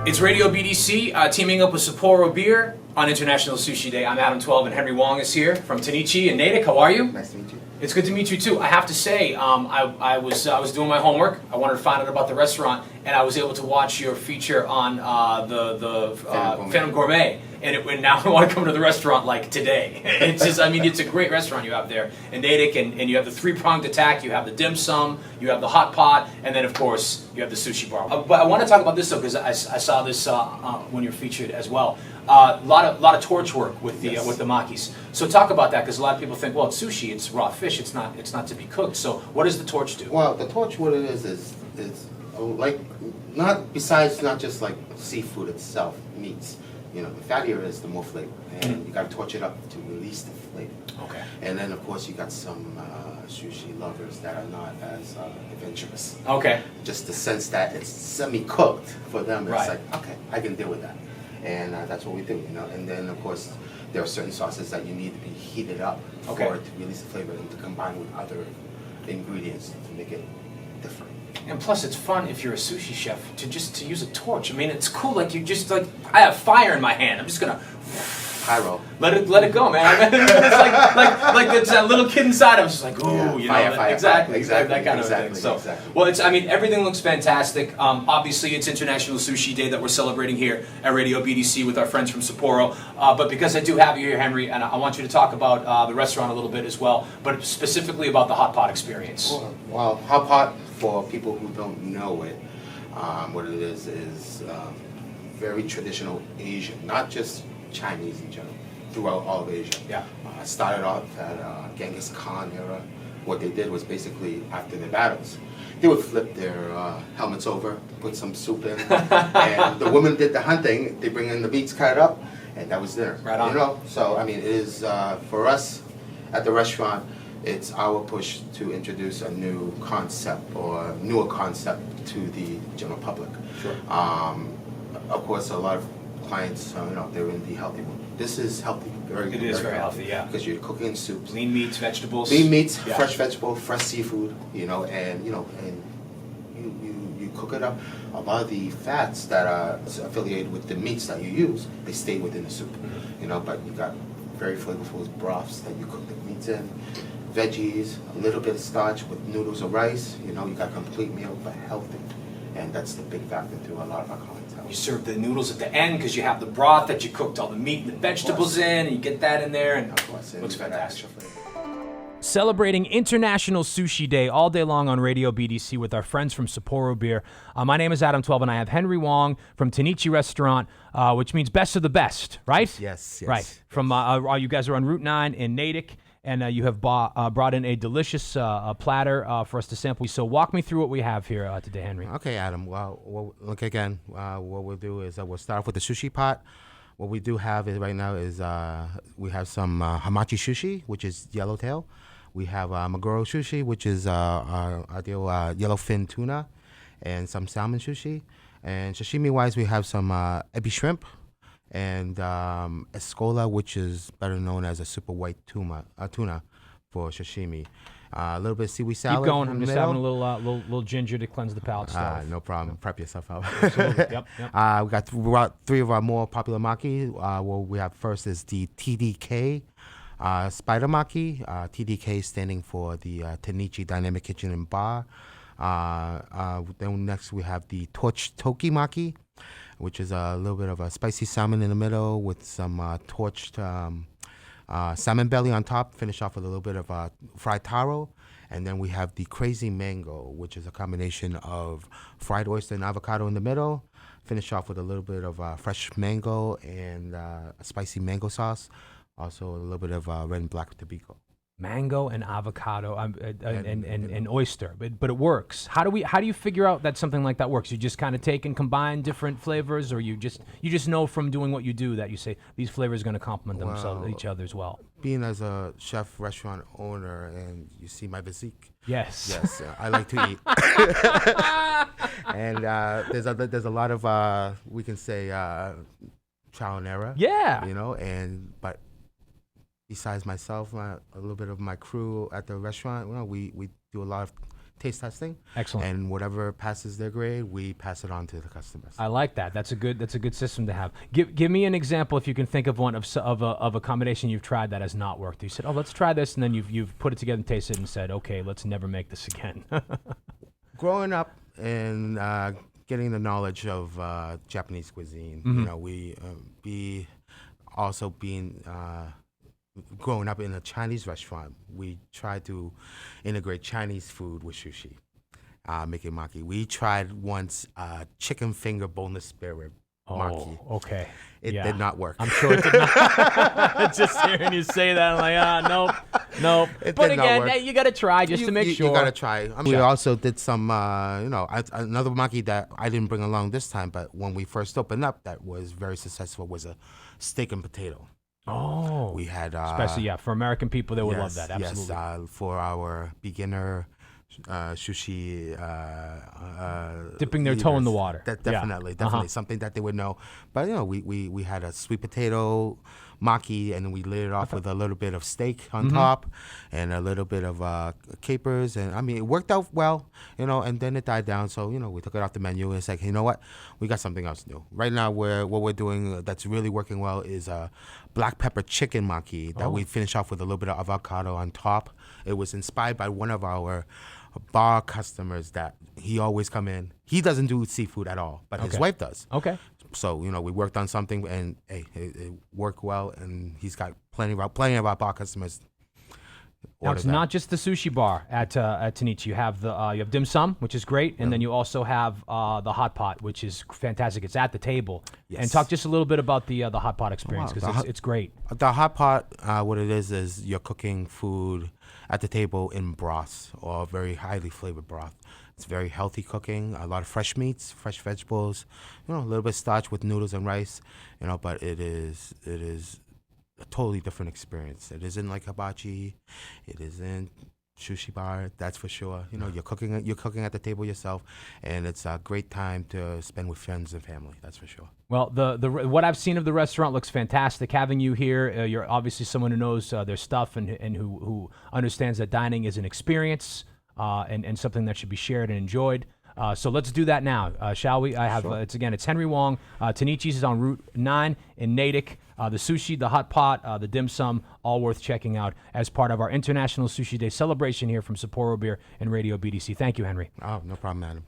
It's Radio BDC teaming up with Sapporo Beer on International Sushi Day. I'm Adam 12 and Henry Wong is here from Ten-Ichi and Natick. How are you? Nice to meet you. It's good to meet you too. I have to say, I was doing my homework. I wanted to find out about the restaurant, and I was able to watch your feature on the Phantom Gourmet. And now I want to come to the restaurant like today. It's just, I mean, it's a great restaurant you have there in Natick, and you have the three-pronged attack. You have the dim sum, you have the hot pot, and then of course you have the sushi bar. But I want to talk about this though because I saw this when you're featured as well. A lot of torch work with the with the makis. So talk about that because a lot of people think, well, it's sushi, it's raw fish, it's not to be cooked. So what does the torch do? Well, the torch, what it is like not just like seafood itself, meats. You know, the fattier is the more flavor, and you got to torch it up to release the flavor. Okay. And then of course you got some sushi lovers that are not as adventurous. Okay. Just the sense that it's semi-cooked for them. It's like, okay, I can deal with that, and that's what we do. You know, and then of course there are certain sauces that you need to be heated up for it to release the flavor and to combine with other ingredients to make it different. And plus, it's fun if you're a sushi chef to use a torch. I mean, it's cool. Like you just like I have fire in my hand. I'm just gonna pyro. Let it go, man. It's like it's that little kid inside. I'm just like, ooh, you know, exactly, that kind of thing. So, well, it's. I mean, everything looks fantastic. Obviously, it's International Sushi Day that we're celebrating here at Radio BDC with our friends from Sapporo. But because I do have you here, Henry, and I want you to talk about the restaurant a little bit as well, but specifically about the hot pot experience. Well, hot pot, for people who don't know it, what it is very traditional Asian, not just Chinese in general, throughout all of Asia. Yeah. Started off at Genghis Khan era. What they did was basically, after the battles, they would flip their helmets over, put some soup in, and the women did the hunting. They bring in the meats, cut it up, and that was dinner. Right on. You know, so I mean, it is for us at the restaurant. It's our push to introduce a new concept or newer concept to the general public. Sure. Of course, a lot of clients, you know, they're in the healthy one. This is healthy, very good. It is very healthy, yeah. Because you're cooking soups, lean meats, vegetables, fresh vegetable, fresh seafood, you know, and you cook it up. A lot of the fats that are affiliated with the meats that you use, they stay within the soup, you know. But you got very flavorful broths that you cook the meats in. Veggies, a little bit of starch with noodles or rice. You know, you got a complete meal, but healthy. And that's the big factor to a lot of our clientele. You serve the noodles at the end because you have the broth that you cooked all the meat and the vegetables in, and you get that in there, and it looks fantastic. Celebrating International Sushi Day all day long on Radio BDC with our friends from Sapporo Beer. My name is Adam 12, and I have Henry Wong from Ten-Ichi Restaurant, which means best of the best, right? Yes. Right. From you guys are on Route 9 in Natick. And you have brought in a delicious platter for us to sample. So walk me through what we have here today, Henry. Okay, Adam. Well, look again. What we'll do is we'll start off with the sushi pot. What we do have right now is we have some hamachi sushi, which is yellowtail. We have maguro sushi, which is our yellowfin tuna, and some salmon sushi. And sashimi-wise, we have some ebi shrimp. And escola, which is better known as a super white tuna for sashimi. A little bit of seaweed salad. Keep going. I'm just having a little ginger to cleanse the palate. No problem. Prep yourself out. Absolutely. Yep. We got three of our more popular maki. What we have first is the TDK Spider Maki. TDK standing for the Ten-Ichi Dynamic Kitchen and Bar. Then next we have the Torch Toki Maki, which is a little bit of a spicy salmon in the middle with some torched salmon belly on top, finish off with a little bit of fried taro. And then we have the Crazy Mango, which is a combination of fried oyster and avocado in the middle, finish off with a little bit of fresh mango and a spicy mango sauce, also a little bit of red and black tobacco. Mango and avocado and oyster, but it works. How do you figure out that something like that works? You just kind of take and combine different flavors, or you just know from doing what you do that you say these flavors are going to complement themselves each other as well. Being as a chef, restaurant owner, and you see my physique. Yes, I like to eat, and there's a lot of we can say trial and error. Yeah, you know, but. Besides myself, a little bit of my crew at the restaurant, we do a lot of taste testing. Excellent. And whatever passes their grade, we pass it on to the customers. I like that. That's a good system to have. Give me an example, if you can think of one, of a combination you've tried that has not worked. You said, oh, let's try this, and then you've put it together and tasted it and said, okay, let's never make this again. Growing up and getting the knowledge of Japanese cuisine, we also being growing up in a Chinese restaurant, we try to integrate Chinese food with sushi, making maki. We tried once chicken finger boneless spare rib maki. Oh, okay. It did not work. I'm sure it did not. Just hearing you say that, I'm like, nope. But again, you got to try just to make sure. You got to try. We also did some, another maki that I didn't bring along this time, but when we first opened up, that was very successful, was a steak and potato. Oh. We had... especially, for American people, they would love that, absolutely. Yes, for our beginner sushi... dipping their toe in the water. Definitely. Something that they would know. But, we had a sweet potato maki, and we lit it off with a little bit of steak on top and a little bit of capers. And, I mean, it worked out well, and then it died down. So, we took it off the menu, and it's like, you know what? We got something else new. Right now, what we're doing that's really working well is black pepper chicken maki that we finish off with a little bit of avocado on top. It was inspired by one of our bar customers that he always come in. He doesn't do seafood at all, but his wife does. Okay. So, we worked on something, and hey, it worked well, and he's got plenty of our bar customers. Now, it's not just the sushi bar at Ten-Ichi. You have you have dim sum, which is great, and then you also have the hot pot, which is fantastic. It's at the table. Yes. And talk just a little bit about the hot pot experience, because it's great. The hot pot, what it is you're cooking food at the table in broth, or very highly flavored broth. It's very healthy cooking, a lot of fresh meats, fresh vegetables, a little bit of starch with noodles and rice, but it is a totally different experience. It isn't like hibachi, it isn't sushi bar, that's for sure. You're cooking at the table yourself, and it's a great time to spend with friends and family, that's for sure. Well, the what I've seen of the restaurant looks fantastic. Having you here, you're obviously someone who knows their stuff and who understands that dining is an experience. And something that should be shared and enjoyed. So let's do that now, shall we? I have sure. It's Henry Wong. Ten-Ichi's is on Route 9 in Natick. The sushi, the hot pot, the dim sum, all worth checking out as part of our International Sushi Day celebration here from Sapporo Beer and Radio BDC. Thank you, Henry. Oh, no problem, Adam.